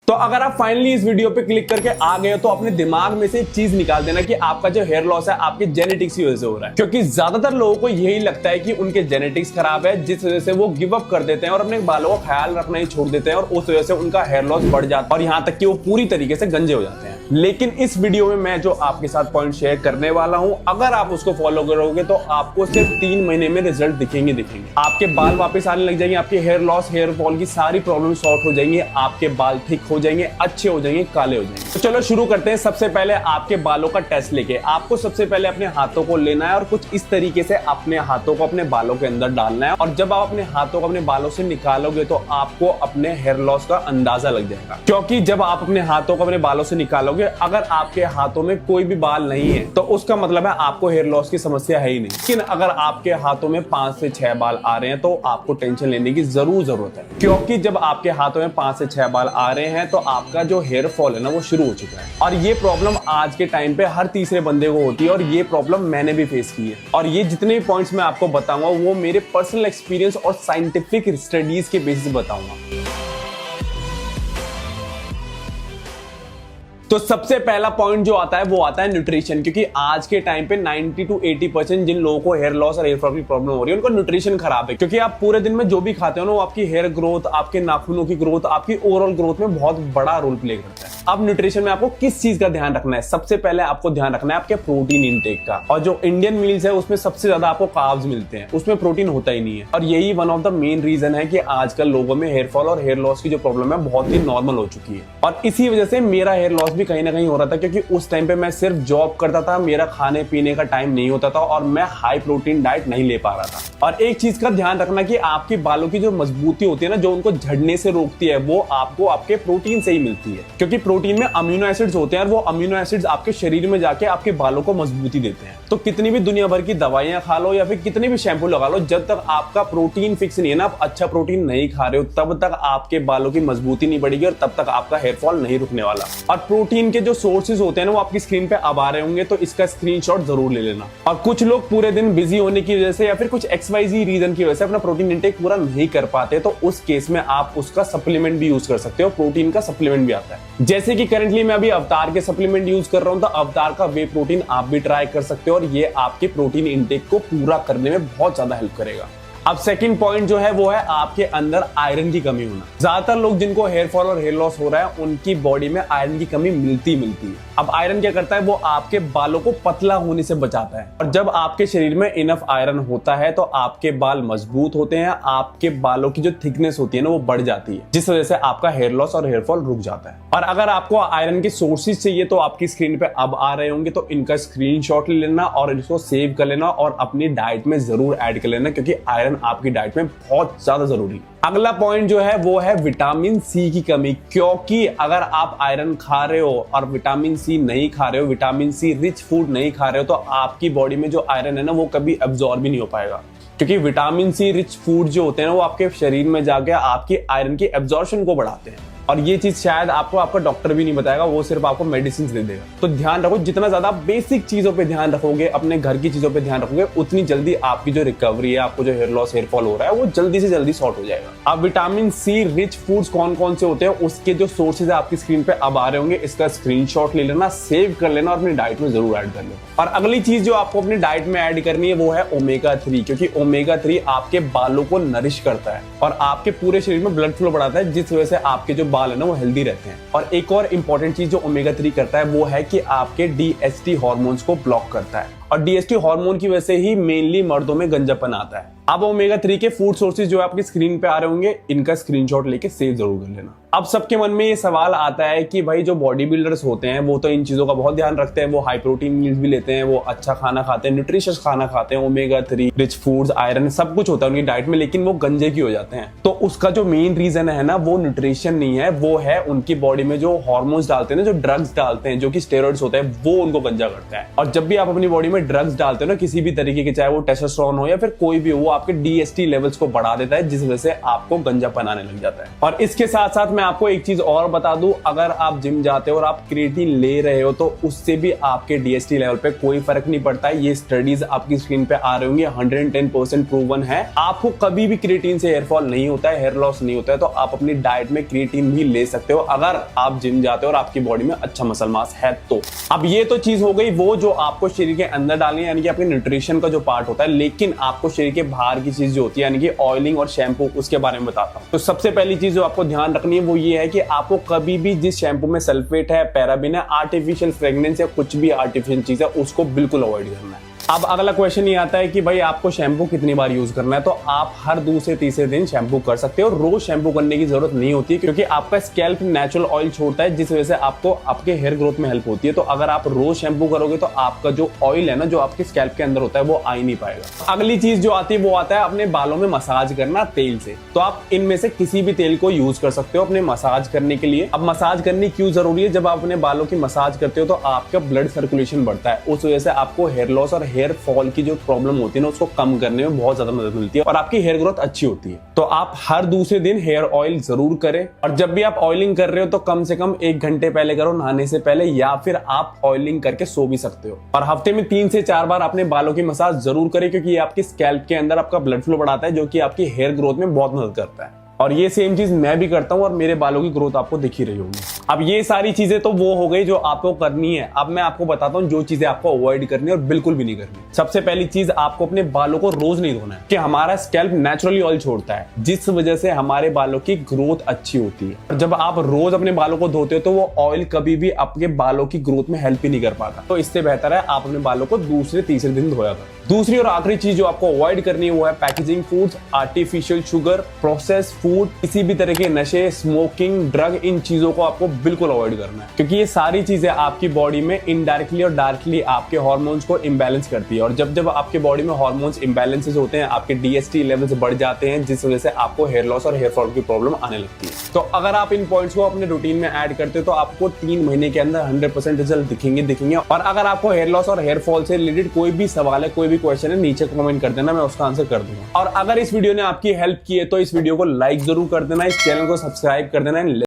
तो अगर आप फाइनली इस वीडियो पे क्लिक करके आ गए हो तो अपने दिमाग में से एक चीज निकाल देना कि आपका जो हेयर लॉस है आपके जेनेटिक्स की वजह से हो रहा है, क्योंकि ज्यादातर लोगों को यही लगता है कि उनके जेनेटिक्स खराब है, जिस वजह से वो गिव अप कर देते हैं और अपने बालों का ख्याल रखना ही छोड़ देते हैं और उस वजह से उनका हेयर लॉस बढ़ जाता है और यहाँ तक कि वो पूरी तरीके से गंजे हो जाते हैं। लेकिन इस वीडियो में मैं जो आपके साथ पॉइंट शेयर करने वाला हूं, अगर आप उसको फॉलो करोगे तो आपको सिर्फ 3 महीने में रिजल्ट दिखेंगे। आपके बाल वापस आने लग जाएंगे, आपके हेयर लॉस हेयर फॉल की सारी प्रॉब्लम सॉर्ट हो जाएंगी, आपके बाल ठीक हो जाएंगे, अच्छे हो जाएंगे, काले हो जाएंगे। तो चलो शुरू करते हैं। सबसे पहले आपके बालों का टेस्ट लेके आपको सबसे पहले अपने हाथों को लेना है और कुछ इस तरीके से अपने हाथों को अपने बालों के अंदर डालना है और जब आप अपने हाथों को अपने बालों से निकालोगे तो आपको अपने हेयर लॉस का अंदाजा लग जाएगा। क्योंकि जब आप अपने हाथों को अपने बालों से निकालोगे, अगर आपके हाथों में कोई भी बाल नहीं है तो उसका मतलब है आपको हेयर लॉस की समस्या है ही नहीं। लेकिन अगर आपके हाथों में 5 से 6 बाल आ रहे हैं तो आपको टेंशन लेने की जरूरत है, क्योंकि जब आपके हाथों में 5 से 6 बाल आ रहे हैं तो आपका जो हेयर फॉल है ना वो शुरू हो चुका है। और ये प्रॉब्लम आज के टाइम पे हर तीसरे बंदे को होती है और ये प्रॉब्लम मैंने भी फेस की है। और ये जितने भी पॉइंट्स मैं आपको बताऊंगा वो मेरे पर्सनल एक्सपीरियंस और साइंटिफिक स्टडीज के बेसिस बताऊंगा। तो सबसे पहला पॉइंट जो आता है वो आता है न्यूट्रिशन, क्योंकि आज के टाइम पे 90 to 80% जिन लोगों को हेयर लॉस और हेयर फॉल की प्रॉब्लम हो रही है उनका न्यूट्रिशन खराब है। क्योंकि आप पूरे दिन में जो भी खाते हो ना वो आपकी हेयर ग्रोथ, आपके नाखूनों की ग्रोथ, आपकी ओवरऑल ग्रोथ में बहुत बड़ा रोल प्ले करता है। अब न्यूट्रिशन में आपको किस चीज का ध्यान रखना है? सबसे पहले आपको ध्यान रखना है आपके प्रोटीन इंटेक का। और जो इंडियन मील्स है उसमें सबसे ज्यादा आपको कार्ब्स मिलते हैं, उसमें प्रोटीन होता ही नहीं है। और यही one of the main reason है कि आजकल लोगों में हेयर फॉल और हेयर लॉस की जो प्रॉब्लम है बहुत ही नॉर्मल हो चुकी है। और इसी वजह से मेरा हेयर लॉस भी कहीं ना कहीं हो रहा था, क्योंकि उस टाइम पे मैं सिर्फ जॉब करता था, मेरा खाने पीने का टाइम नहीं होता था और मैं हाई प्रोटीन डाइट नहीं ले पा रहा था। और एक चीज का ध्यान रखना कि आपके बालों की जो मजबूती होती है ना, जो उनको झड़ने से रोकती है, वो आपको आपके प्रोटीन से ही मिलती है। क्योंकि प्रोटीन में अमीनो एसिड्स होते हैं और वो अमीनो एसिड्स आपके शरीर में जाके आपके बालों को मजबूती देते हैं। तो कितनी भी दुनिया भर की दवाइयां खा लो या फिर कितनी भी शैम्पू लगा लो, जब तक आपका प्रोटीन फिक्स नहीं है ना, आप अच्छा प्रोटीन नहीं खा रहे हो, तब तक आपके बालों की मजबूती नहीं बढ़ेगी और तब तक आपका हेयर फॉल नहीं रुकने वाला। और प्रोटीन के जो सोर्सेज होते हैं ना वो आपकी स्क्रीन पे अब आ रहे होंगे, तो इसका स्क्रीनशॉट जरूर ले लेना। और कुछ लोग पूरे दिन बिजी होने की वजह से या फिर कुछ XYZ रीजन की वजह से अपना प्रोटीन इंटेक पूरा नहीं कर पाते, तो उस केस में आप उसका सप्लीमेंट भी यूज कर सकते हो। प्रोटीन का सप्लीमेंट भी आता है, जैसे कि करंटली मैं अभी अवतार के सप्लीमेंट यूज कर रहा हूं, तो अवतार का वे प्रोटीन आप भी ट्राई कर सकते हो और ये आपके प्रोटीन इंटेक को पूरा करने में बहुत ज्यादा हेल्प करेगा। अब सेकंड पॉइंट जो है वो है आपके अंदर आयरन की कमी होना। ज्यादातर लोग जिनको हेयर फॉल और हेयर लॉस हो रहा है उनकी बॉडी में आयरन की कमी मिलती है। अब आयरन क्या करता है? वो आपके बालों को पतला होने से बचाता है। और जब आपके शरीर में इनफ आयरन होता है तो आपके बाल मजबूत होते हैं, आपके बालों की जो थिकनेस होती है ना वो बढ़ जाती है, जिस वजह से आपका हेयर लॉस और हेयर फॉल रुक जाता है। और अगर आपको आयरन के सोर्सेज चाहिए तो आपकी स्क्रीन पे अब आ रहे होंगे, तो इनका स्क्रीनशॉट ले लेना और इसको सेव कर लेना और अपनी डाइट में जरूर ऐड कर लेना, क्योंकि आयरन आपकी डाइट में बहुत ज्यादा जरूरी है। अगला पॉइंट जो है वो है विटामिन सी की कमी, क्योंकि अगर आप आयरन खा रहे हो और विटामिन सी नहीं खा रहे हो, विटामिन सी रिच फूड नहीं खा रहे हो, तो आपकी बॉडी में जो आयरन है ना वो कभी अब्सॉर्ब भी नहीं हो पाएगा। क्योंकि विटामिन सी रिच फूड जो होते हैं ना वो आपके शरीर में जाके आपकी आयरन की एब्जॉर्प्शन को बढ़ाते हैं। और ये चीज शायद आपको आपका डॉक्टर भी नहीं बताएगा, वो सिर्फ आपको मेडिसिन दे देगा। तो ध्यान रखो, जितना ज्यादा बेसिक चीजों पे ध्यान रखोगे, अपने घर की चीजों पे ध्यान रखोगे, उतनी जल्दी आपकी जो रिकवरी है, आपको जो हेयर लॉस हेयर फॉल हो रहा है वो जल्दी से जल्दी सॉर्ट हो जाएगा। अब विटामिन सी रिच फूड्स कौन कौन से होते हैं उसके जो सोर्सेज है आपकी स्क्रीन पे अब आ रहे होंगे, इसका स्क्रीनशॉट ले लेना, सेव कर लेना और अपनी डाइट में जरूर ऐड कर लेना। और अगली चीज जो आपको अपनी डाइट में ऐड करनी है वो है ओमेगा 3, क्योंकि ओमेगा 3 आपके बालों को नरिश करता है और आपके पूरे शरीर में ब्लड फ्लो बढ़ाता है, जिस वजह से आपके जो बाल है ना वो हेल्दी रहते हैं। और एक और इंपॉर्टेंट चीज जो ओमेगा 3 करता है वो है कि आपके DHT हार्मोन्स को ब्लॉक करता है और DHT हार्मोन की वजह से ही मेनली मर्दों में गंजापन आता है। अब ओमेगा 3 के फूड सोर्सेज जो आपकी स्क्रीन पे आ रहे होंगे, इनका स्क्रीनशॉट लेके सेव जरूर कर लेना। अब सबके मन में ये सवाल आता है कि भाई जो बॉडी बिल्डर्स होते हैं वो तो इन चीजों का बहुत ध्यान रखते हैं, वो हाई प्रोटीन मील्स भी लेते हैं, वो अच्छा खाना खाते हैं, न्यूट्रिशियस खाना खाते हैं, ओमेगा 3 रिच फूड्स, आयरन सब कुछ होता है उनकी डाइट में, लेकिन वो गंजे की हो जाते हैं। तो उसका जो मेन रीजन है ना वो न्यूट्रिशन नहीं है, वो है उनकी बॉडी में जो हार्मोन्स डालते हैं ना, जो ड्रग्स डालते हैं, जो कि स्टेरॉइड्स होते हैं, वो उनको गंजा करता है। और जब भी आप अपनी बॉडी में ड्रग्स डालते हो ना किसी भी तरीके के, चाहे वो टेस्टोस्टेरोन हो या फिर कोई भी हो, वो आपके DHT लेवल्स को बढ़ा देता है, जिस वजह से आपको गंजापन आने लग जाता है। और इसके साथ साथ मैं आपको एक चीज और बता दूं, अगर आप जिम जाते हो और आप क्रिएटिन ले रहे हो तो उससे भी आपके DHT लेवल पे कोई फर्क नहीं पड़ता है। ये स्टडीज आपकी स्क्रीन पे आ रही होंगी, 110% प्रूवन है। आपको कभी भी क्रिएटिन से हेयर फॉल नहीं होता है, हेयर लॉस नहीं होता है। तो आप अपनी डाइट में क्रिएटिन भी ले सकते हो अगर आप जिम जाते हो और आपकी बॉडी में अच्छा मसल मास है तो। अब ये तो चीज हो गई वो जो आपको शरीर के अंदर डालनी है, यानी कि आपके न्यूट्रिशन का जो पार्ट होता है। लेकिन आपको शरीर के बाहर की चीज जो होती है यानी कि ऑयलिंग और शैम्पू, उसके बारे में बताता हूँ। तो सबसे पहली चीज जो आपको ध्यान रखनी है वो ये है कि आपको कभी भी जिस शैम्पू में सल्फेट है, पैराबिन है, आर्टिफिशियल फ्रेग्रेंस या कुछ भी आर्टिफिशियल चीज है, उसको बिल्कुल अवॉइड करना है। अब अगला क्वेश्चन ये आता है कि भाई आपको शैम्पू कितनी बार यूज करना है। तो आप हर दूसरे तीसरे दिन शैम्पू कर सकते हो। रोज शैम्पू करने की जरूरत नहीं होती है क्योंकि आपका स्कैल्प नेचुरल ऑयल छोड़ता है, जिस वजह से आपको आपके हेयर ग्रोथ में हेल्प होती है। तो अगर आप रोज शैम्पू करोगे तो आपका जो ऑयल है ना, जो आपके स्कैल्प के अंदर होता है, वो आ ही नहीं पाएगा। अगली चीज जो आती है वो आता है अपने बालों में मसाज करना तेल से। तो आप इनमें से किसी भी तेल को यूज कर सकते हो अपने मसाज करने के लिए। अब मसाज करनी क्यों जरूरी है? जब आप अपने बालों की मसाज करते हो तो आपका ब्लड सर्कुलेशन बढ़ता है, उस वजह से आपको हेयर लॉस और हेयर फॉल की जो प्रॉब्लम होती है ना, उसको कम करने में बहुत ज्यादा मदद मिलती है और आपकी हेयर ग्रोथ अच्छी होती है। तो आप हर दूसरे दिन हेयर ऑयल जरूर करें। और जब भी आप ऑयलिंग कर रहे हो तो कम से कम 1 घंटे पहले करो, नहाने से पहले, या फिर आप ऑयलिंग करके सो भी सकते हो। और हफ्ते में 3 से 4 बार अपने बालों की मसाज जरूर करें क्योंकि ये आपकी स्कैल्प के अंदर आपका ब्लड फ्लो बढ़ाता है, जो कि आपकी हेयर ग्रोथ में बहुत मदद करता है। और ये सेम चीज मैं भी करता हूं और मेरे बालों की ग्रोथ आपको दिख ही रही होगी। अब ये सारी चीजें तो वो हो गई जो आपको करनी है। अब मैं आपको बताता हूं जो चीजें आपको अवॉइड करनी है और बिल्कुल भी नहीं करनी। सबसे पहली चीज, आपको अपने बालों को रोज नहीं धोना है कि हमारा स्कैल्प नेचुरली ऑयल छोड़ता है, जिस वजह से हमारे बालों की ग्रोथ अच्छी होती है। और जब आप रोज अपने बालों को धोते हो तो वो ऑयल कभी भी आपके बालों की ग्रोथ में हेल्प ही नहीं कर पाता। तो इससे बेहतर है आप अपने बालों को दूसरे तीसरे दिन धोया करो। दूसरी और आखिरी चीज जो आपको अवॉइड करनी है वो है packaging foods, artificial sugar, process food, किसी भी तरह के नशे, स्मोकिंग, ड्रग, इन चीजों को आपको बिल्कुल अवॉइड करना है क्योंकि ये सारी चीजें आपकी बॉडी में इनडायरेक्टली और डायरेक्टली आपके हार्मोन्स को इम्बैलेंस करती है। और जब जब आपके बॉडी में हार्मोन्स इम्बैलेंसेस होते हैं, आपके DHT लेवल्स बढ़ जाते हैं, जिस वजह से आपको हेयर लॉस और हेयर फॉल की प्रॉब्लम आने लगती है। तो अगर आप इन पॉइंट्स को अपने रूटीन में ऐड करते हो तो आपको 3 महीने के अंदर 100% रिजल्ट दिखेंगे। और अगर आपको हेयर लॉस और हेयर फॉल से रिलेटेड कोई भी सवाल है, कोई भी क्वेश्चन है, नीचे कमेंट कर देना, मैं उसका आंसर कर दूंगा। और अगर इस वीडियो ने आपकी हेल्प की है तो इस वीडियो को लाइक जरूर कर देना, इस चैनल को सब्सक्राइब कर देना।